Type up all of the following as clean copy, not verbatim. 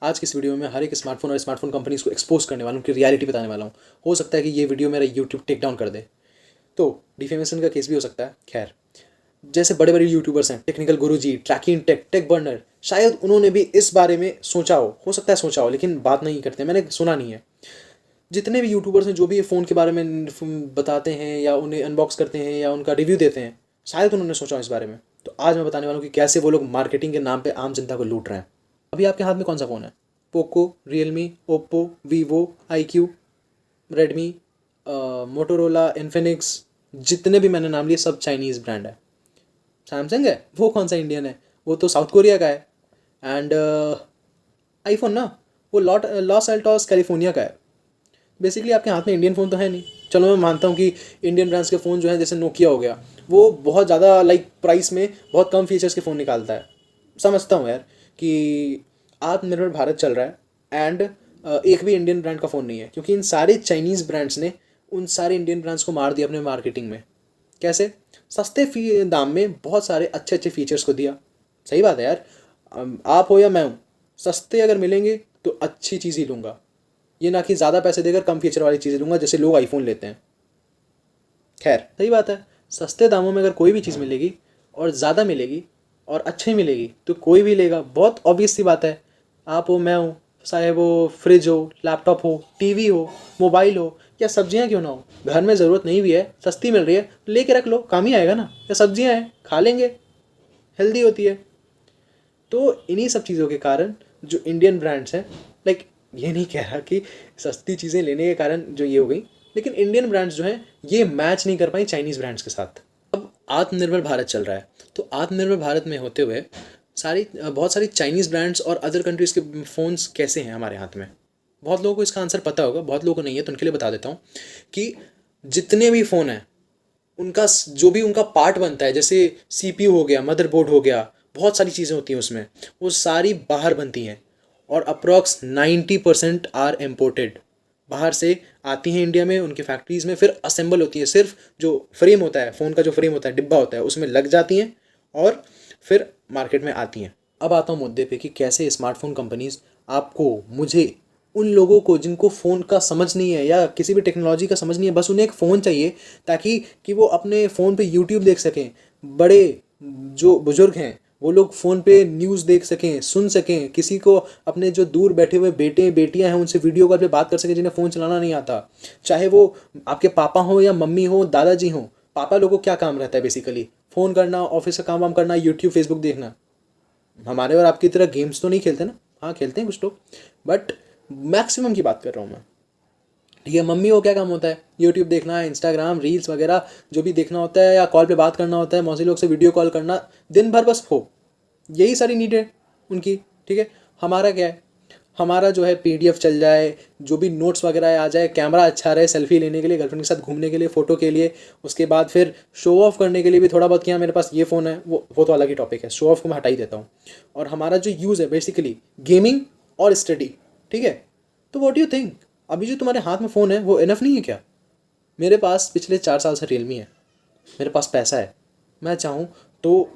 आज की इस वीडियो में हर एक स्मार्टफोन और स्मार्टफोन कंपनीज को एक्सपोज करने वाला हूँ, उनकी रियलिटी बताने वाला हूँ। हो सकता है कि ये वीडियो मेरा यूट्यूब टेक डाउन कर दे, तो डिफेमेशन का केस भी हो सकता है। खैर, जैसे बड़े बड़े यूट्यूबर्स हैं, टेक्निकल गुरुजी, ट्रैकिंग टेक, टेक बर्नर, शायद उन्होंने भी इस बारे में सोचा हो सकता है सोचा हो, लेकिन बात नहीं करते, मैंने सुना नहीं है। जितने भी यूट्यूबर्स हैं जो भी फ़ोन के बारे में बताते हैं या उन्हें अनबॉक्स करते हैं या उनका रिव्यू देते हैं, शायद उन्होंने सोचा हो इस बारे में। तो आज मैं बताने वाला हूँ कि कैसे वो लोग मार्केटिंग के नाम पे आम जनता को लूट रहे हैं। अभी आपके हाथ में कौन सा फ़ोन है? Poco, Realme, Oppo, Vivo, iQ, Redmi, Motorola, Infinix, जितने भी मैंने नाम लिए सब चाइनीज़ ब्रांड है। सैमसंग है, वो कौन सा इंडियन है? वो तो साउथ कोरिया का है। एंड आईफोन ना, वो लॉस एल्टोस कैलिफोर्निया का है। बेसिकली आपके हाथ में इंडियन फ़ोन तो है नहीं। चलो मैं मानता हूँ कि इंडियन ब्रांड्स के फ़ोन जो है, जैसे नोकिया हो गया, वो बहुत ज़्यादा प्राइस में बहुत कम फीचर्स के फ़ोन निकालता है। समझता हूँ यार कि आत्मनिर्भर भारत चल रहा है एंड एक भी इंडियन ब्रांड का फ़ोन नहीं है, क्योंकि इन सारे चाइनीज़ ब्रांड्स ने उन सारे इंडियन ब्रांड्स को मार दिया अपने मार्केटिंग में। कैसे? सस्ते दाम में बहुत सारे अच्छे अच्छे फीचर्स को दिया। सही बात है यार, आप हो या मैं हूँ, सस्ते अगर मिलेंगे तो अच्छी चीज़ ही लूँगा, ये ना कि ज़्यादा पैसे देकर कम फीचर वाली चीज़ें लूँगा जैसे लोग आईफोन लेते हैं। खैर, सही बात है, सस्ते दामों में अगर कोई भी चीज़ मिलेगी और ज़्यादा मिलेगी और अच्छी मिलेगी तो कोई भी लेगा। बहुत ऑब्वियस सी बात है। आप हो, मैं हूँ, चाहे वो फ्रिज हो, लैपटॉप हो, टीवी हो, मोबाइल हो, या सब्जियां क्यों ना हो, घर में ज़रूरत नहीं भी है, सस्ती मिल रही है तो लेके रख लो, काम ही आएगा ना। या सब्जियां हैं, खा लेंगे, हेल्दी होती है। तो इन्हीं सब चीज़ों के कारण जो इंडियन ब्रांड्स हैं, लाइक, ये नहीं कह रहा कि सस्ती चीज़ें लेने के कारण जो ये हो गई, लेकिन इंडियन ब्रांड्स जो हैं ये मैच नहीं कर पाई चाइनीज़ ब्रांड्स के साथ। अब आत्मनिर्भर भारत चल रहा है, तो आत्मनिर्भर भारत में होते हुए बहुत सारी चाइनीज़ ब्रांड्स और अदर कंट्रीज़ के फ़ोन्स कैसे हैं हमारे हाथ में? बहुत लोगों को इसका आंसर पता होगा, बहुत लोगों को नहीं है, तो उनके लिए बता देता हूँ कि जितने भी फ़ोन हैं उनका जो भी उनका पार्ट बनता है, जैसे CPU हो गया, मदरबोर्ड हो गया, बहुत सारी चीज़ें होती हैं उसमें, वो सारी बाहर बनती हैं और अप्रॉक्स 90% आर इम्पोर्टेड। बाहर से आती हैं इंडिया में, उनकी फैक्ट्रीज़ में फिर असेंबल होती है। सिर्फ जो फ्रेम होता है, फ़ोन का जो फ्रेम होता है, डिब्बा होता है, उसमें लग जाती हैं और फिर मार्केट में आती हैं। अब आता हूँ मुद्दे पे कि कैसे स्मार्टफोन कंपनीज़ आपको, मुझे, उन लोगों को जिनको फ़ोन का समझ नहीं है या किसी भी टेक्नोलॉजी का समझ नहीं है, बस उन्हें एक फ़ोन चाहिए ताकि कि वो अपने फ़ोन पे यूट्यूब देख सकें। बड़े जो बुज़ुर्ग हैं वो लोग फ़ोन पे न्यूज़ देख सकें, सुन सकें, किसी को अपने जो दूर बैठे हुए बेटे बेटियां हैं उनसे वीडियो कॉल पे बात कर सकें जिन्हें फ़ोन चलाना नहीं आता। चाहे वो आपके पापा हो या मम्मी हो, दादाजी हो। पापा लोगों को क्या काम रहता है? बेसिकली फ़ोन करना, ऑफिस का काम वाम करना, यूट्यूब फेसबुक देखना। हमारे और आपकी तरह गेम्स तो नहीं खेलते ना, हाँ खेलते हैं कुछ लोग, बट मैक्सिमम की बात कर रहा हूँ मैं। ठीक है, मम्मी को क्या काम होता है? यूट्यूब देखना है, इंस्टाग्राम रील्स वगैरह जो भी देखना होता है, या कॉल पे बात करना होता है, मौसी लोग से वीडियो कॉल करना, दिन भर बस हो, यही सारी नीड है उनकी। ठीक है, हमारा क्या है? हमारा जो है PDF चल जाए, जो भी नोट्स वगैरह आ जाए, कैमरा अच्छा रहे सेल्फी लेने के लिए, गर्लफ्रेंड के साथ घूमने के लिए, फ़ोटो के लिए, उसके बाद फिर शो ऑफ करने के लिए भी थोड़ा बहुत किया, मेरे पास ये फ़ोन है, वो तो अलग ही टॉपिक है, शो ऑफ को मैं हटा ही देता हूँ। और हमारा जो यूज़ है बेसिकली गेमिंग और स्टडी। ठीक है, तो व्हाट यू थिंक, अभी जो तुम्हारे हाथ में फ़ोन है वो इनफ नहीं है क्या? मेरे पास पिछले 4 साल से रियलमी है, मेरे पास पैसा है, मैं चाहूँ तो,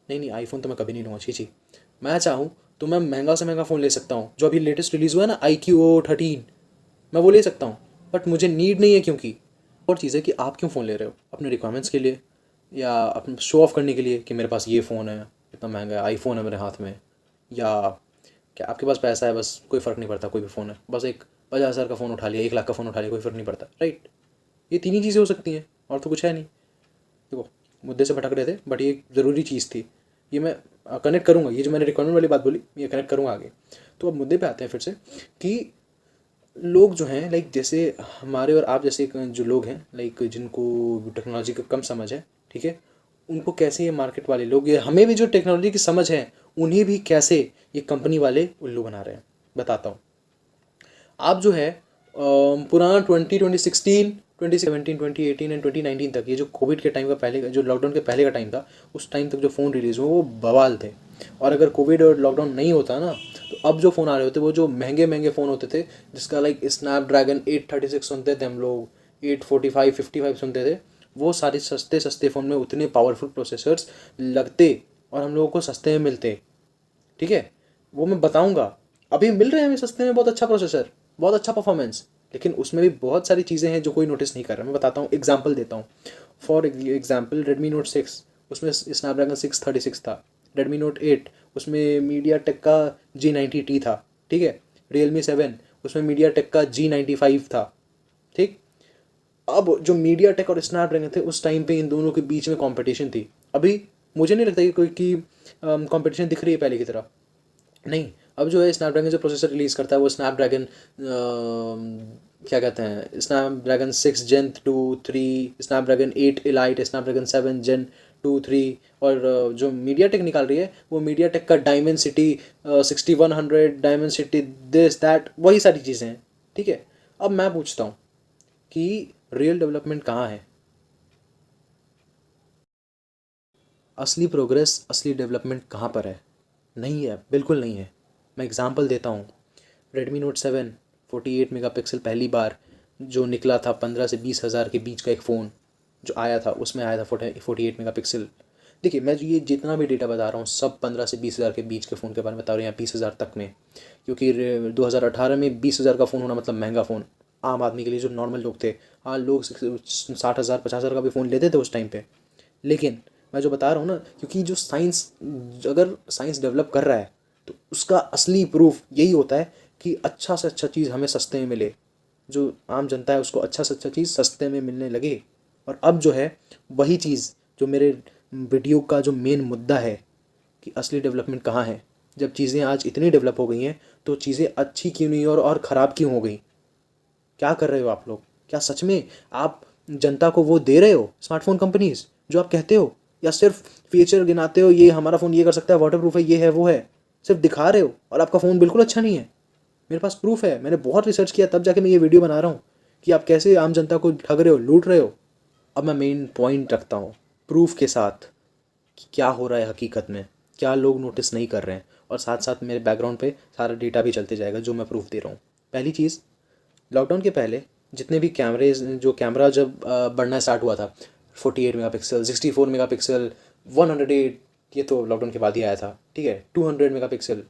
नहीं नहीं आईफोन तो मैं कभी नहीं लूँगा, छी। मैं चाहूँ तो मैं महंगा से महंगा फ़ोन ले सकता हूँ, जो अभी लेटेस्ट रिलीज़ हुआ है ना, iQOO 13, मैं वो ले सकता हूँ। बट मुझे नीड नहीं है, क्योंकि और चीज़ है कि आप क्यों फ़ोन ले रहे हो? अपने रिक्वायरमेंट्स के लिए या अपने शो ऑफ करने के लिए कि मेरे पास ये फ़ोन है, इतना महंगा है, आईफोन है मेरे हाथ में? या क्या आपके पास पैसा है, बस कोई फ़र्क नहीं पड़ता, कोई भी फ़ोन है, बस एक 50,000 का फ़ोन उठा लिया, 1 लाख का फ़ोन उठा लिया, कोई फ़र्क नहीं पड़ता, राइट? ये तीन ही चीज़ें हो सकती हैं और तो कुछ है नहीं। देखो, मुद्दे से भटक रहे थे, बट ये ज़रूरी चीज़ थी, ये मैं कनेक्ट करूँगा, ये जो मैंने रिक्वायरमेंट वाली बात बोली ये कनेक्ट करूँगा आगे। तो अब मुद्दे पे आते हैं फिर से कि लोग जो हैं, लाइक, जैसे हमारे और आप जैसे जो लोग हैं, लाइक, जिनको टेक्नोलॉजी का कम समझ है, ठीक है, उनको कैसे ये मार्केट वाले लोग, ये हमें भी जो टेक्नोलॉजी की समझ है उन्हें भी कैसे ये कंपनी वाले उल्लू बना रहे हैं, बताता हूँ। आप जो है पुराना 2016, 2017, 2018 एंड 2019 तक, ये जो कोविड के टाइम का पहले का, जो लॉकडाउन के पहले का टाइम था, उस टाइम तक जो फ़ोन रिलीज़ हुए वो बवाल थे। और अगर कोविड और लॉकडाउन नहीं होता ना, तो अब जो फ़ोन आ रहे होते वो जो महंगे महंगे फ़ोन होते थे, जिसका लाइक स्नैपड्रैगन 836 सुनते थे हम लोग, 845, 55 सुनते थे, वो सारे सस्ते सस्ते फ़ोन में उतने पावरफुल प्रोसेसर्स लगते और हम लोगों को सस्ते में मिलते। ठीक है, वो मैं बताऊंगा अभी मिल रहे हैं हमें सस्ते में बहुत अच्छा प्रोसेसर, बहुत अच्छा परफॉर्मेंस, लेकिन उसमें भी बहुत सारी चीज़ें हैं जो कोई नोटिस नहीं कर रहा। मैं बताता हूँ, एग्जांपल देता हूँ। फॉर एग्जांपल रेडमी नोट 6, उसमें स्नैपड्रैगन 636 था। रेडमी नोट 8, उसमें मीडिया टेक का G90T था, ठीक है। रियलमी 7, उसमें मीडिया टेक का G95 था, ठीक। अब जो मीडिया टेक और स्नैपड्रैगन थे उस टाइम पे इन दोनों के बीच में कंपटीशन थी। अभी मुझे नहीं लगता कि कोई की कंपटीशन दिख रही है पहले की तरह, नहीं। अब जो है स्नैपड्रैगन जो प्रोसेसर रिलीज़ करता है वो स्नैपड्रैगन क्या कहते हैं, Snapdragon 6 Gen 2 3, Snapdragon 8 elite, Snapdragon 7 Gen 2 3, और जो मीडिया टेक निकाल रही है वो मीडिया टेक का diamond city 6100, diamond city this that, वही सारी चीज़ें हैं, ठीक है। अब मैं पूछता हूँ कि रियल डेवलपमेंट कहाँ है? असली प्रोग्रेस, असली डेवलपमेंट कहाँ पर है? नहीं है, बिल्कुल नहीं है। मैं एग्जांपल देता हूँ। रेडमी नोट 7 48 मेगापिक्सल पहली बार जो निकला था, 15 से 20 हज़ार के बीच का एक फ़ोन जो आया था, उसमें आया था 48 मेगापिक्सल। देखिए, मैं ये जितना भी डेटा बता रहा हूँ सब 15 से 20 हज़ार के बीच के फ़ोन के बारे में बता रहा हूँ, या 20 हज़ार तक में, क्योंकि 2018 में 20 हज़ार का फ़ोन होना मतलब महंगा फ़ोन आम आदमी के लिए, जो नॉर्मल लोग थे। हाँ, लोग 60 हज़ार 50 हज़ार का भी फ़ोन लेते थे उस टाइम पे, लेकिन मैं जो बता रहा हूँ ना, क्योंकि जो साइंस, अगर साइंस डेवलप कर रहा है तो उसका असली प्रूफ यही होता है कि अच्छा से अच्छा चीज़ हमें सस्ते में मिले, जो आम जनता है उसको अच्छा से अच्छा चीज़ सस्ते में मिलने लगे। और अब जो है वही चीज़ जो मेरे वीडियो का जो मेन मुद्दा है कि असली डेवलपमेंट कहाँ है। जब चीज़ें आज इतनी डेवलप हो गई हैं तो चीज़ें अच्छी क्यों नहीं और ख़राब क्यों हो गई? क्या कर रहे हो आप लोग? क्या सच में आप जनता को वो दे रहे हो, स्मार्टफोन कंपनीज जो आप कहते हो, या सिर्फ फीचर गिनाते हो, ये हमारा फ़ोन ये कर सकता है, वाटर प्रूफ है, ये है वो है, सिर्फ दिखा रहे हो, और आपका फ़ोन बिल्कुल अच्छा नहीं है? मेरे पास प्रूफ है, मैंने बहुत रिसर्च किया तब जाके मैं ये वीडियो बना रहा हूँ कि आप कैसे आम जनता को ठग रहे हो, लूट रहे हो। अब मैं मेन पॉइंट रखता हूँ प्रूफ के साथ कि क्या हो रहा है हकीकत में, क्या लोग नोटिस नहीं कर रहे हैं, और साथ साथ मेरे बैकग्राउंड पे सारा डेटा भी चलते जाएगा जो मैं प्रूफ दे रहा हूँ। पहली चीज़, लॉकडाउन के पहले जितने भी कैमरे, जो कैमरा जब बढ़ना स्टार्ट हुआ था, 48 मेगापिक्सल, 64 मेगापिक्सल, 108, ये तो लॉकडाउन के बाद ही आया था, ठीक है, 200 मेगापिक्सल,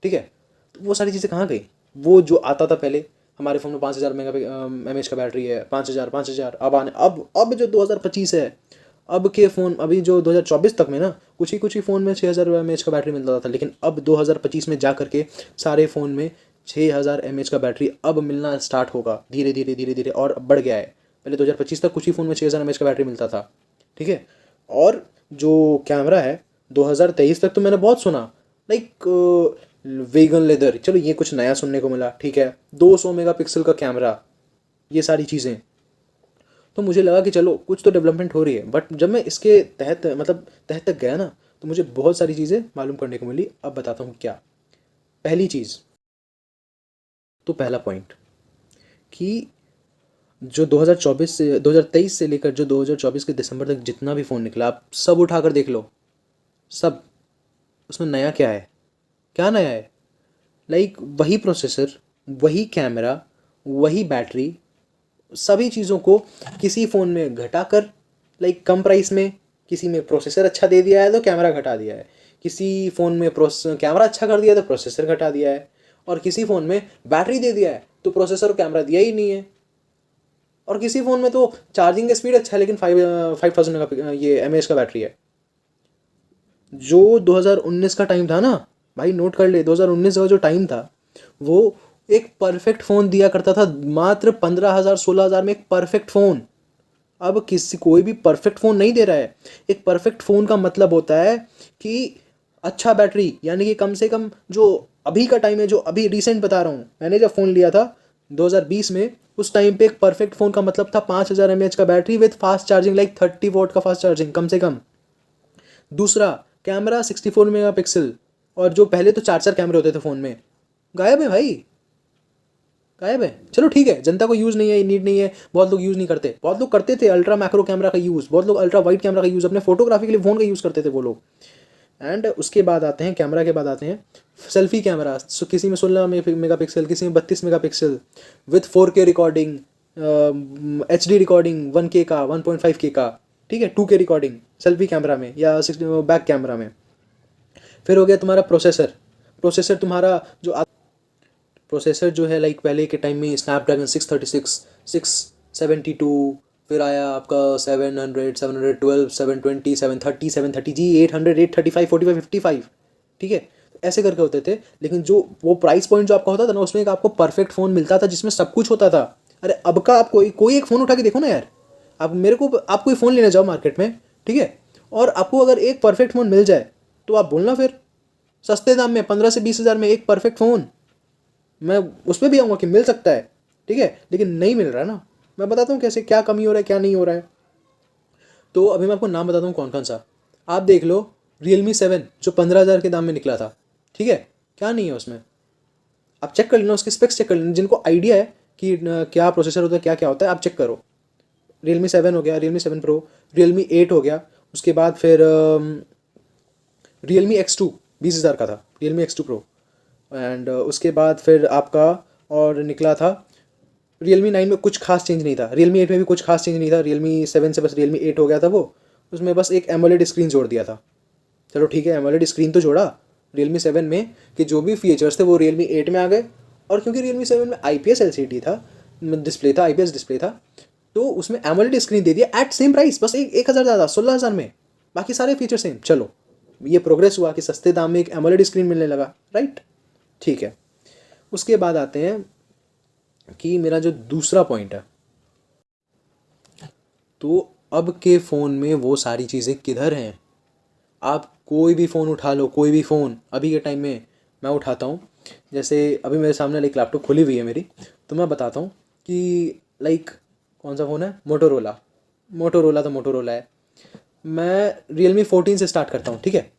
ठीक है। तो वो सारी चीज़ें कहाँ गई? वो जो आता था पहले, हमारे फ़ोन में 5000 mAh का बैटरी है, 5000, अब आने, अब जो 2025 है, अब के फ़ोन, अभी जो 2024 तक में ना कुछ ही फ़ोन में 6000 mAh का बैटरी मिलता था, लेकिन अब 2025 में जा करके सारे फ़ोन में 6000 mAh का बैटरी अब मिलना स्टार्ट होगा, धीरे धीरे धीरे धीरे, और बढ़ गया है। पहले 2025 तक कुछ ही फ़ोन में 6000 mAh का बैटरी मिलता था, ठीक है। और जो कैमरा है 2023 तक तो मैंने बहुत सुना, लाइक वेगन लेदर, चलो ये कुछ नया सुनने को मिला, ठीक है, 200 मेगापिक्सल का कैमरा, ये सारी चीज़ें। तो मुझे लगा कि चलो कुछ तो डेवलपमेंट हो रही है, बट जब मैं इसके तहत, मतलब तहत तक गया ना, तो मुझे बहुत सारी चीज़ें मालूम करने को मिली। अब बताता हूँ क्या। पहली चीज़ तो, पहला पॉइंट कि जो 2024 से 2023 से लेकर जो 2024 के दिसंबर तक जितना भी फ़ोन निकला, आप सब उठा कर देख लो, सब, उसमें नया क्या है? क्या नया है? लाइक वही प्रोसेसर, वही कैमरा, वही बैटरी, सभी चीज़ों को किसी फ़ोन में घटाकर, लाइक कम प्राइस में, किसी में प्रोसेसर अच्छा दे दिया है तो कैमरा घटा दिया है, किसी फ़ोन में कैमरा अच्छा कर दिया है तो प्रोसेसर घटा दिया है, और किसी फ़ोन में बैटरी दे दिया है तो प्रोसेसर और कैमरा दिया ही नहीं है, और किसी फ़ोन में तो चार्जिंग का स्पीड अच्छा है लेकिन 5000 का ये mAh का बैटरी है। जो 2019 का टाइम था ना भाई, नोट कर ले, 2019 का जो टाइम था वो एक परफेक्ट फ़ोन दिया करता था, मात्र 15,000 16,000 में एक परफेक्ट फ़ोन। अब किसी कोई भी परफेक्ट फ़ोन नहीं दे रहा है। एक परफेक्ट फ़ोन का मतलब होता है कि अच्छा बैटरी, यानी कि कम से कम जो अभी का टाइम है, जो अभी रिसेंट बता रहा हूँ, मैंने जब फ़ोन लिया था 2020 में, उस टाइम पे एक परफेक्ट फ़ोन का मतलब था 5000 mAh का battery with fast charging, like 30 vote का फास्ट चार्जिंग कम से कम। दूसरा, कैमरा 64 मेगापिक्सल, और जो पहले तो चार चार कैमरे होते थे फ़ोन में, गायब है भाई, गायब है। चलो ठीक है, जनता को यूज़ नहीं है, नीड नहीं है, बहुत लोग यूज़ नहीं करते, बहुत लोग करते थे अल्ट्रा मैक्रो कैमरा का यूज़, बहुत लोग अल्ट्रा वाइड कैमरा का यूज़ अपने फोटोग्राफी के लिए फ़ोन का यूज़ करते थे वो लोग। एंड उसके बाद आते हैं, कैमरा के बाद आते हैं सेल्फी कैमरा। किसी में 16 मेगापिक्सल, किसी में 32 megapixel, with 4K recording, HD recording, 1K का, 1.5K का, ठीक है, 2K रिकॉर्डिंग सेल्फी कैमरा में या बैक कैमरा में। फिर हो गया तुम्हारा प्रोसेसर। प्रोसेसर तुम्हारा जो प्रोसेसर जो है लाइक पहले के टाइम में स्नैपड्रैगन 636, 672, फिर आया आपका 700, 712, 720, 730, 730 जी, 800, 835, 45, 55, ठीक है, ऐसे करके होते थे। लेकिन जो वो प्राइस पॉइंट जो आपका होता था ना, उसमें एक आपको परफेक्ट फ़ोन मिलता था जिसमें सब कुछ होता था। अरे अब का आप कोई एक फ़ोन उठा के देखो ना यार, आप मेरे को आप कोई फ़ोन लेने जाओ मार्केट में, ठीक है, और आपको अगर एक परफेक्ट फ़ोन मिल जाए तो आप बोलना फिर सस्ते दाम में 15 से 20 हज़ार में एक परफेक्ट फ़ोन, मैं उसमें भी आऊँगा कि मिल सकता है, ठीक है, लेकिन नहीं मिल रहा है ना। मैं बताता हूँ कैसे, क्या कमी हो रहा है, क्या नहीं हो रहा है। तो अभी मैं आपको नाम बताता हूँ कौन कौन सा। आप देख लो Realme 7 जो 15,000 के दाम में निकला था, ठीक है, क्या नहीं है उसमें, आप चेक कर लेना, उसके स्पेक्स चेक कर लेना, जिनको आइडिया है कि क्या प्रोसेसर होता है, क्या क्या होता है, आप चेक करो। Realme 7 हो गया, Realme 7 Pro, Realme 8 हो गया, उसके बाद फिर Realme X2 20,000 का था, Realme X2 Pro, एंड उसके बाद फिर आपका और निकला था Realme 9 में कुछ खास चेंज नहीं था, Realme 8 में भी कुछ खास चेंज नहीं था, Realme 7 से बस Realme 8 हो गया था वो, उसमें बस एक AMOLED स्क्रीन जोड़ दिया था। चलो ठीक है, AMOLED स्क्रीन तो जोड़ा Realme 7 में कि जो भी फीचर्स थे वो Realme 8 में आ गए। और क्योंकि Realme 7 में IPS LCD था, डिस्प्ले था, IPS डिस्प्ले था, तो उसमें AMOLED स्क्रीन दे दिया एट सेम प्राइस, बस 1,000 ज़्यादा, 16,000 में, बाकी सारे फीचर सेम। चलो ये प्रोग्रेस हुआ कि सस्ते दाम में एक AMOLED स्क्रीन मिलने लगा, राइट, ठीक है। उसके बाद आते हैं कि मेरा जो दूसरा पॉइंट है, तो अब के फ़ोन में वो सारी चीज़ें किधर हैं। आप कोई भी फ़ोन उठा लो, कोई भी फ़ोन अभी के टाइम में मैं उठाता हूँ, जैसे अभी मेरे सामने लाइक लैपटॉप खुली हुई है मेरी, तो मैं बताता हूँ कि लाइक कौन सा फ़ोन है, मोटोरोला। मोटोरोला तो मोटोरोला है। मैं Realme 14 से स्टार्ट करता हूँ, ठीक है।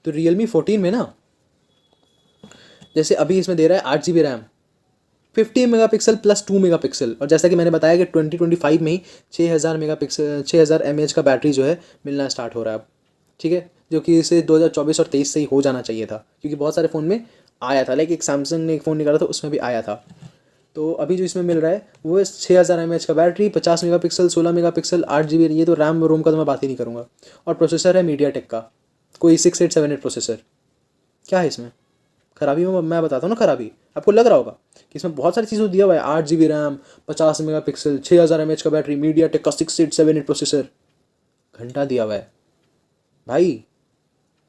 तो Realme 14 में ना, जैसे अभी इसमें दे रहा है 8 GB RAM, 50 megapixel plus 2 megapixel, और जैसा कि मैंने बताया कि 2025 में ही 6,000 मेगापिक्सल 6,000 mAh का बैटरी जो है मिलना स्टार्ट हो रहा है अब, ठीक है, जो कि इसे 2024 और 23 से ही हो जाना चाहिए था, क्योंकि बहुत सारे फ़ोन में आया था, लाइक एक सैमसंग ने एक फ़ोन निकाला था उसमें भी आया था। तो अभी जो इसमें मिल रहा है वो है 6,000 mAh का बैटरी, 50 मेगापिक्सल, 16 मेगापिक्सल, 8 GB, ये तो रैम रोम का तो मैं बात ही नहीं करूँगा। और प्रोसेसर है मीडियाटेक का कोई 6878 प्रोसेसर। क्या है इसमें खराबी, में मैं बताता हूँ ना खराबी, आपको लग रहा होगा कि इसमें बहुत सारी चीज़ें दिया हुआ है, 8 GB रैम, 50 मेगापिक्सल, 6,000 mAh का बैटरी, मीडियाटेक का 6878 प्रोसेसर, घंटा दिया हुआ है भाई।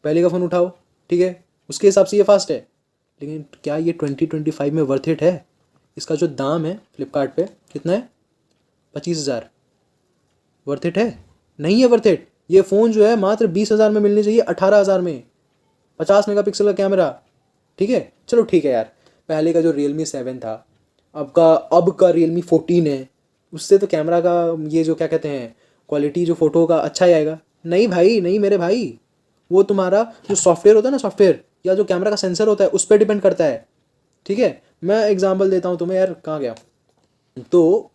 पहले का फ़ोन उठाओ, ठीक है, उसके हिसाब से ये फास्ट है, लेकिन क्या ये 2025 में वर्थ इट है। इसका जो दाम है फ्लिपकार्ट पे कितना है, 25,000, वर्थ इट है, नहीं है वर्थ इट। ये फ़ोन जो है मात्र 20,000 में मिलनी चाहिए, 18,000 में, 50 मेगापिक्सल का कैमरा, ठीक है। चलो ठीक है यार, पहले का जो Realme 7 था, अब का Realme 14 है, उससे तो कैमरा का ये जो क्या कहते हैं क्वालिटी जो फ़ोटो का अच्छा ही आएगा। नहीं भाई, नहीं मेरे भाई, वो तुम्हारा जो सॉफ्टवेयर होता है ना, सॉफ्टवेयर या जो कैमरा का सेंसर होता है उस पर डिपेंड करता है, ठीक है। मैं एग्जांपल देता हूँ तुम्हें यार, कहाँ गया, तो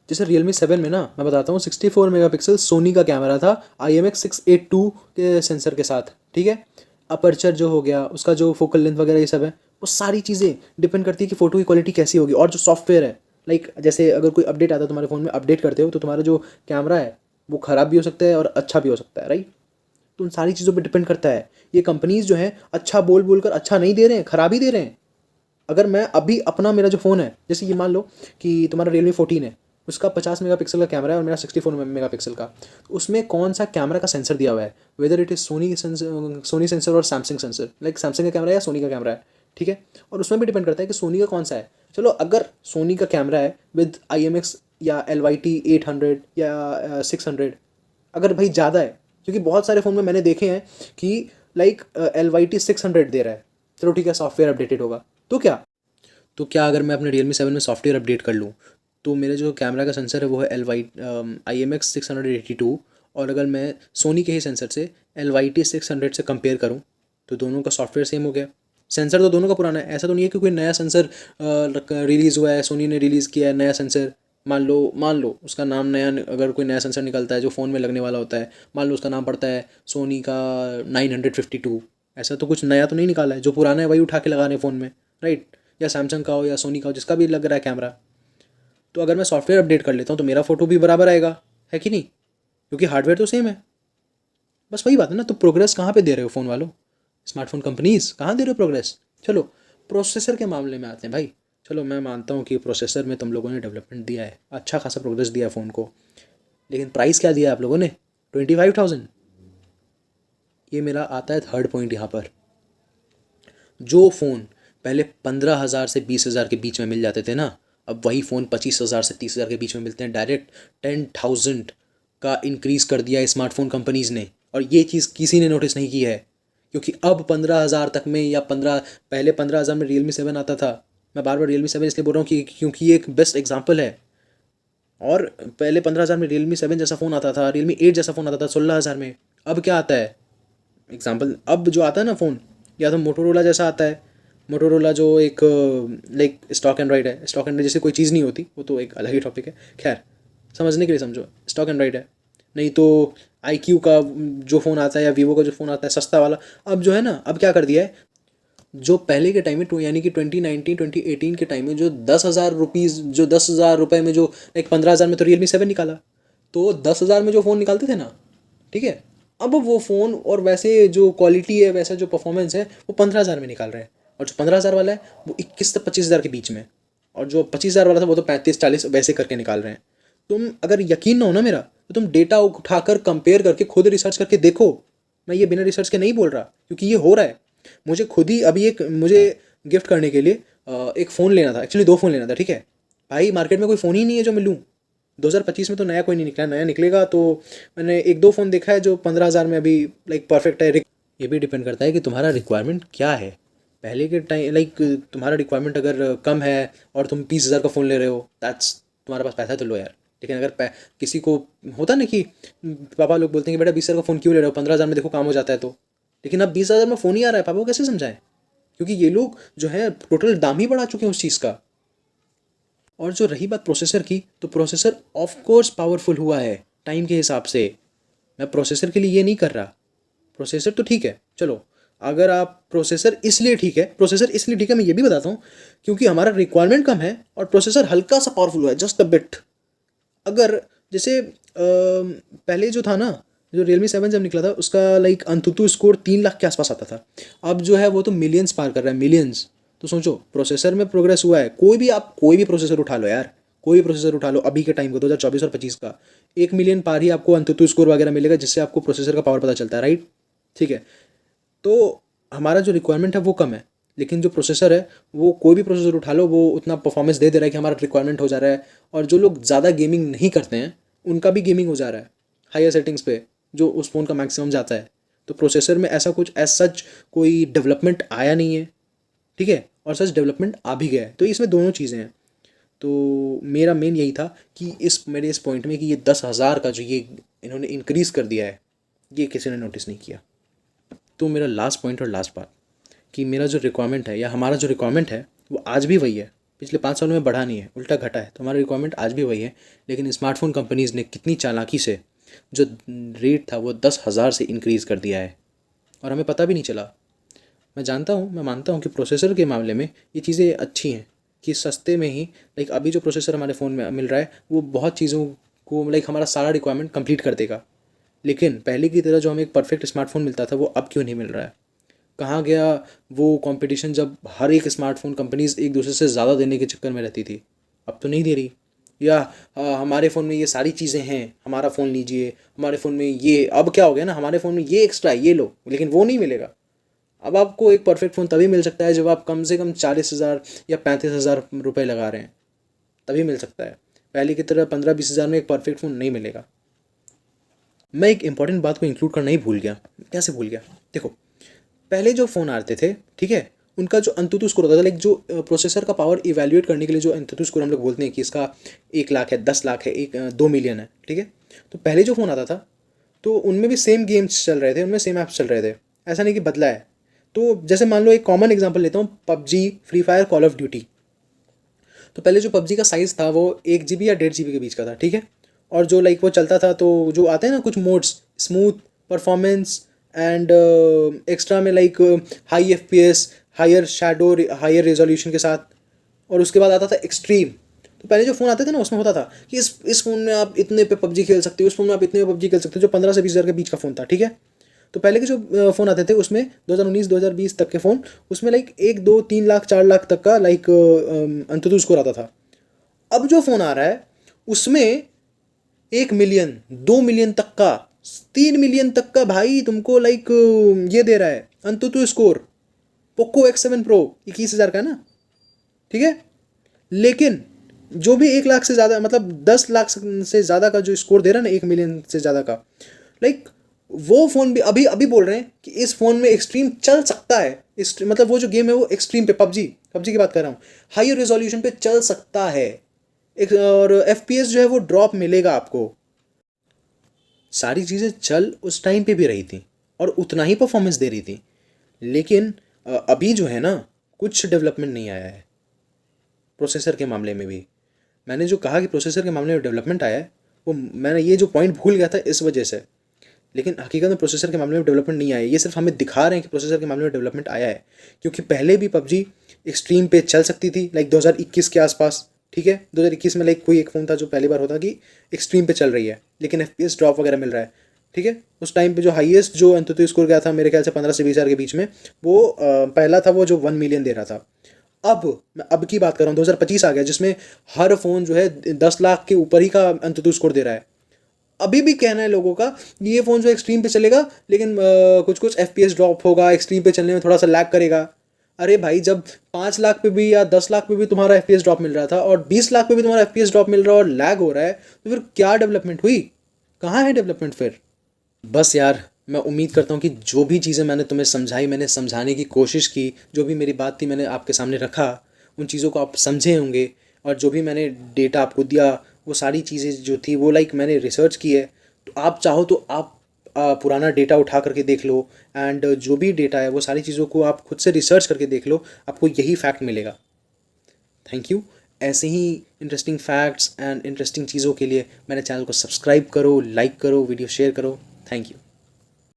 जैसे Realme 7 में ना मैं बताता हूँ 64 मेगापिक्सल सोनी का कैमरा था IMX682 के सेंसर के साथ, ठीक है। अपर्चर जो हो गया, उसका जो फोकल लेंथ वगैरह ये सब है, वो सारी चीज़ें डिपेंड करती है कि फ़ोटो की क्वालिटी कैसी होगी। और जो सॉफ्टवेयर है, लाइक जैसे अगर कोई अपडेट आता है तुम्हारे फ़ोन में, अपडेट करते हो तो तुम्हारा जो कैमरा है वो ख़राब भी हो सकता है और अच्छा भी हो सकता है, राइट। तो उन सारी चीज़ों पर डिपेंड करता है। ये कंपनीज़ जो हैं अच्छा बोल बोल कर अच्छा नहीं दे रहे हैं, ख़राब ही दे रहे हैं। अगर मैं अभी अपना मेरा जो फ़ोन है, जैसे ये मान लो कि तुम्हारा Realme 14 है, उसका 50 मेगापिक्सल का कैमरा है और मेरा 64 मेगापिक्सल का, तो उसमें कौन सा कैमरा का सेंसर दिया हुआ है, whether it is Sony sensor और सैमसंग सेंसर, लाइक सैमसंग का कैमरा है या सोनी का कैमरा है, ठीक है। और उसमें भी डिपेंड करता है कि सोनी का कौन सा है। चलो अगर सोनी का कैमरा है विद IMX या LYT 800 या 600, अगर भाई ज़्यादा है, क्योंकि बहुत सारे फ़ोन में मैंने देखे हैं कि लाइक LYT 600 दे रहा है, चलो ठीक है, सॉफ्टवेयर अपडेटेड होगा, तो क्या अगर मैं अपने Realme 7 में सॉफ्टवेयर अपडेट कर लूँ, तो मेरे जो कैमरा का सेंसर है वो है IMX682, और अगर मैं सोनी के ही सेंसर से LYT 600 से कंपेयर करूँ, तो दोनों का सॉफ्टवेयर सेम हो गया। सेंसर तो दोनों का पुराना है, ऐसा तो नहीं है कि कोई नया सेंसर रिलीज़ हुआ है, सोनी ने रिलीज़ किया है नया सेंसर। मान लो उसका नाम नया, अगर कोई नया सेंसर निकलता है जो फ़ोन में लगने वाला होता है, मान लो उसका नाम पड़ता है सोनी का 952, ऐसा तो कुछ नया तो नहीं निकाला है, जो पुराना है वही उठा के लगा रहे हैं फ़ोन में, राइट। या सैमसंग का हो या सोनी का हो, जिसका भी लग रहा है कैमरा, तो अगर मैं सॉफ्टवेयर अपडेट कर लेता हूँ तो मेरा फ़ोटो भी बराबर आएगा, है कि नहीं, क्योंकि हार्डवेयर तो सेम है। बस वही बात है ना। तो प्रोग्रेस कहाँ पे दे रहे हो फ़ोन वालों, स्मार्टफोन कंपनीज कहाँ दे रहे हो प्रोग्रेस। चलो प्रोसेसर के मामले में आते हैं भाई। चलो मैं मानता हूँ कि प्रोसेसर में तुम लोगों ने डेवलपमेंट दिया है, अच्छा खासा प्रोग्रेस दिया है फ़ोन को, लेकिन प्राइस क्या दिया है आप लोगों ने? 25,000। ये मेरा आता है थर्ड पॉइंट यहाँ पर। जो फ़ोन पहले 15,000 से 20,000 के बीच में मिल जाते थे ना, अब वही फ़ोन 25,000 से 30,000 के बीच में मिलते हैं। डायरेक्ट 10,000 का इंक्रीज़ कर दिया है स्मार्टफोन कंपनीज़ ने, और ये चीज़ किसी ने नोटिस नहीं की है, क्योंकि अब 15,000 तक में या 15, पहले 15,000 में Realme 7 आता था। मैं बार बार Realme 7 इसलिए बोल रहा हूँ कि क्योंकि ये एक बेस्ट एग्जाम्पल है। और पहले 15,000 में Realme 7 जैसा फ़ोन आता था, Realme 8 जैसा फ़ोन आता था 16,000 में। अब क्या आता है एग्जाम्पल? अब जो आता है ना फ़ोन, या तो मोटोरोला जैसा आता है। मोटोरोला जो एक लाइक स्टॉक एंड्रॉइड है, स्टॉक एंड्रॉइड जैसे कोई चीज़ नहीं होती, वो तो एक अलग ही टॉपिक है। खैर, समझने के लिए समझो, स्टॉक एंड्रॉइड है। नहीं तो IQ का जो फ़ोन आता है या वीवो का जो फ़ोन आता है सस्ता वाला, अब जो है ना, अब क्या कर दिया है, जो पहले के टाइम में यानी कि 2019 2018 के टाइम में जो 10,000 रुपीज़, जो 10,000 रुपये में जो लाइक 15,000 में तो Realme 7 निकाला, तो 10,000 में जो फ़ोन निकालते थे ना, ठीक है, अब वो फ़ोन और वैसे जो क्वालिटी है, वैसा जो परफॉर्मेंस है, वो 15,000 में निकाल रहे हैं। और जो 15,000 वाला है वो 21 से 25,000 के बीच में, और जो 25,000 वाला था वो तो 35-40 वैसे करके निकाल रहे हैं। तुम अगर यकीन ना हो ना मेरा, तो तुम डेटा उठाकर कंपेयर करके खुद रिसर्च करके देखो। मैं ये बिना रिसर्च के नहीं बोल रहा, क्योंकि ये हो रहा है। मुझे खुद ही अभी एक, मुझे गिफ्ट करने के लिए एक फ़ोन लेना था, एक्चुअली 2 फ़ोन लेना था, ठीक है भाई। मार्केट में कोई फ़ोन ही नहीं है जो मैं लूँ। 2025 में तो नया कोई नहीं निकला, नया निकलेगा तो मैंने एक दो फ़ोन देखा है जो 15,000 में अभी लाइक परफेक्ट है। ये भी डिपेंड करता है कि तुम्हारा रिक्वायरमेंट क्या है। पहले के टाइम लाइक तुम्हारा रिक्वायरमेंट अगर कम है और तुम 20,000 का फ़ोन ले रहे हो, दैट्स, तुम्हारे पास पैसा है तो लो यार। लेकिन अगर किसी को होता ना कि पापा लोग बोलते हैं कि बेटा 20,000 का फ़ोन क्यों ले रहे हो, 15,000 में देखो काम हो जाता है तो। लेकिन अब 20,000 में फ़ोन ही आ रहा है, पापा को कैसे समझाएं? क्योंकि ये लोग जो है टोटल दाम ही बढ़ा चुके हैं उस चीज़ का। और जो रही बात प्रोसेसर की, तो प्रोसेसर ऑफ कोर्स पावरफुल हुआ है टाइम के हिसाब से। मैं प्रोसेसर के लिए ये नहीं कर रहा, प्रोसेसर तो ठीक है, चलो अगर आप प्रोसेसर इसलिए ठीक है, प्रोसेसर इसलिए ठीक है, मैं ये भी बताता हूँ, क्योंकि हमारा रिक्वायरमेंट कम है और प्रोसेसर हल्का सा पावरफुल हुआ है, जस्ट अ बिट। अगर जैसे पहले जो था ना, जो Realme 7 जब निकला था उसका लाइक अंतुतु स्कोर 3 लाख के आसपास आता था। अब जो है वो तो मिलियंस पार कर रहा है, मिलियंस। तो सोचो प्रोसेसर में प्रोग्रेस हुआ है। कोई भी प्रोसेसर उठा लो यार, कोई भी प्रोसेसर उठा लो अभी के टाइम को, 2024 और 25 का, 1 मिलियन पार ही आपको अंतुतु स्कोर वगैरह मिलेगा, जिससे आपको प्रोसेसर का पावर पता चलता है, राइट? ठीक है, तो हमारा जो रिक्वायरमेंट है वो कम है, लेकिन जो प्रोसेसर है वो कोई भी प्रोसेसर उठा लो वो उतना परफॉर्मेंस दे रहा है कि हमारा रिक्वायरमेंट हो जा रहा है। और जो लोग ज़्यादा गेमिंग नहीं करते हैं उनका भी गेमिंग हो जा रहा है हायर सेटिंग्स पे, जो उस फ़ोन का मैक्सिमम जाता है। तो प्रोसेसर में ऐसा कुछ एज सच कोई डेवलपमेंट आया नहीं है, ठीक है, और सच डेवलपमेंट आ भी गया है। तो इसमें दोनों चीज़ें हैं। तो मेरा मेन यही था कि मेरे इस पॉइंट में कि ये 10,000 का जो ये इन्होंने इंक्रीज़ कर दिया है, ये किसी ने नोटिस नहीं किया। तो मेरा लास्ट पॉइंट और लास्ट बात, कि मेरा जो रिक्वायरमेंट है या हमारा जो रिक्वायरमेंट है वो आज भी वही है, पिछले 5 सालों में बढ़ा नहीं है, उल्टा घटा है। तो हमारा रिक्वायरमेंट आज भी वही है, लेकिन स्मार्टफोन कंपनीज़ ने कितनी चालाकी से जो रेट था वो 10,000 से इंक्रीज़ कर दिया है, और हमें पता भी नहीं चला। मैं जानता हूँ, मैं मानता हूँ कि प्रोसेसर के मामले में ये चीज़ें अच्छी हैं कि सस्ते में ही, लाइक अभी जो प्रोसेसर हमारे फ़ोन में मिल रहा है वो बहुत चीज़ों को, लाइक हमारा सारा रिक्वायरमेंट कंप्लीट कर देगा। लेकिन पहले की तरह जो हमें एक परफेक्ट स्मार्टफोन मिलता था वो अब क्यों नहीं मिल रहा है? कहाँ गया वो कंपटीशन जब हर एक स्मार्टफोन कंपनीज एक दूसरे से ज़्यादा देने के चक्कर में रहती थी? अब तो नहीं दे रही। या हमारे फ़ोन में ये सारी चीज़ें हैं, हमारा फ़ोन लीजिए, हमारे फ़ोन में ये, अब क्या हो गया ना, हमारे फ़ोन में ये एक्स्ट्रा है, ये लो, लेकिन वो नहीं मिलेगा। अब आपको एक परफेक्ट फ़ोन तभी मिल सकता है जब आप कम से कम 40,000 या 35,000 रुपये लगा रहे हैं, तभी मिल सकता है। पहले की तरह 15-20 हज़ार में एक परफेक्ट फ़ोन नहीं मिलेगा। मैं एक इंपॉर्टेंट बात को इंक्लूड करना ही भूल गया। कैसे भूल गया? देखो, पहले जो फ़ोन आते थे, ठीक है, उनका जो अंतुतु स्कोर होता था, लाइक जो प्रोसेसर का पावर इवैल्यूएट करने के लिए जो अंतुतु स्कोर हम लोग बोलते हैं कि इसका 1 लाख है, 10 लाख है, 2 मिलियन है, ठीक है। तो पहले जो फ़ोन आता था तो उनमें भी सेम गेम्स चल रहे थे, उनमें सेम ऐप्स चल रहे थे, ऐसा नहीं कि बदला है। तो जैसे मान लो एक कॉमन एग्जांपल लेता हूँ, PUBG, free fire, call of duty. तो पहले जो पबजी का साइज़ था वो 1 GB या 1.5 GB के बीच का था, ठीक है। और जो लाइक वो चलता था, तो जो आते हैं ना कुछ modes, smooth, performance and extra में like high FPS, higher shadow, higher resolution के साथ, और उसके बाद आता था एक्सट्रीम। तो पहले जो फ़ोन आते थे ना उसमें होता था कि इस फ़ोन में आप इतने पे पबजी खेल सकते हो, इस फ़ोन में आप इतने पे पबजी खेल सकते हो, जो 15 से 20 हज़ार के बीच का फ़ोन था, ठीक है। तो पहले के जो फ़ोन आते थे उसमें 2019-2020 तक के फ़ोन, उसमें लाइक 1, 2, 3 लाख 4 लाख तक का लाइक अंततः स्कोर आता था। अब जो फ़ोन आ रहा है उसमें 1 मिलियन, 2 मिलियन तक का, 3 मिलियन तक का भाई तुमको लाइक ये दे रहा है अंततः स्कोर। पोको X7 Pro 21,000 का है ना, ठीक है। लेकिन जो भी 1 लाख से ज़्यादा, मतलब 10 लाख से ज़्यादा का जो स्कोर दे रहा है ना, 1 मिलियन से ज़्यादा का, लाइक वो फ़ोन भी अभी अभी बोल रहे हैं कि इस फ़ोन में एक्सट्रीम चल सकता है। मतलब वो जो गेम है वो एक्सट्रीम पे, पबजी की बात कर रहा हूँ, हायर रेजोल्यूशन पे चल सकता है। और FPS जो है वो ड्रॉप मिलेगा आपको। सारी चीज़ें चल उस टाइम पे भी रही थी और उतना ही परफॉर्मेंस दे रही थी। लेकिन अभी जो है ना, कुछ डेवलपमेंट नहीं आया है प्रोसेसर के मामले में भी। मैंने जो कहा कि प्रोसेसर के मामले में डेवलपमेंट आया है, वो मैंने ये जो पॉइंट भूल गया था इस वजह से। लेकिन हकीकत में प्रोसेसर के मामले में डेवलपमेंट नहीं आया है, ये सिर्फ हमें दिखा रहे हैं कि प्रोसेसर के मामले में डेवलपमेंट आया है। क्योंकि पहले भी पबजी एक्सट्रीम पे चल सकती थी लाइक 2021 के आसपास, ठीक है। 2021 में लाइक कोई एक फ़ोन था जो पहली बार होता कि एक्सट्रीम पे चल रही है लेकिन FPS ड्रॉप वगैरह मिल रहा है, ठीक है। उस टाइम पे जो हाईएस्ट जो अंतुतु स्कोर गया था मेरे ख्याल से 15 से 20 हज़ार के बीच में, वो पहला था वो जो 1 मिलियन दे रहा था। अब मैं अब की बात कर रहा हूँ, 2025 आ गया जिसमें हर फ़ोन जो है 10 लाख के ऊपर ही का अंततु स्कोर दे रहा है। अभी भी कहना है लोगों का ये फ़ोन जो एक्सट्रीम पे चलेगा लेकिन कुछ कुछ FPS ड्रॉप होगा, एक्सट्रीम पे चलने में थोड़ा सा लैग करेगा। अरे भाई, जब 5 लाख पे भी या 10 लाख पे भी तुम्हारा FPS ड्रॉप मिल रहा था और 20 लाख पे भी तुम्हारा FPS ड्रॉप मिल रहा है और लैग हो रहा है, तो फिर क्या डेवलपमेंट हुई? कहाँ है डेवलपमेंट फिर? बस यार, मैं उम्मीद करता हूँ कि जो भी चीज़ें मैंने तुम्हें समझाई, मैंने समझाने की कोशिश की, जो भी मेरी बात थी मैंने आपके सामने रखा, उन चीज़ों को आप समझे होंगे। और जो भी मैंने डेटा आपको दिया, वो सारी चीज़ें जो थी वो लाइक मैंने रिसर्च की है। तो आप चाहो तो आप पुराना डेटा उठा करके देख लो, एंड जो भी डेटा है वो सारी चीज़ों को आप खुद से रिसर्च करके देख लो, आपको यही फैक्ट मिलेगा। Thank you. ऐसे ही इंटरेस्टिंग फैक्ट्स एंड इंटरेस्टिंग चीज़ों के लिए मेरे चैनल को सब्सक्राइब करो, लाइक करो, वीडियो शेयर करो। Thank you.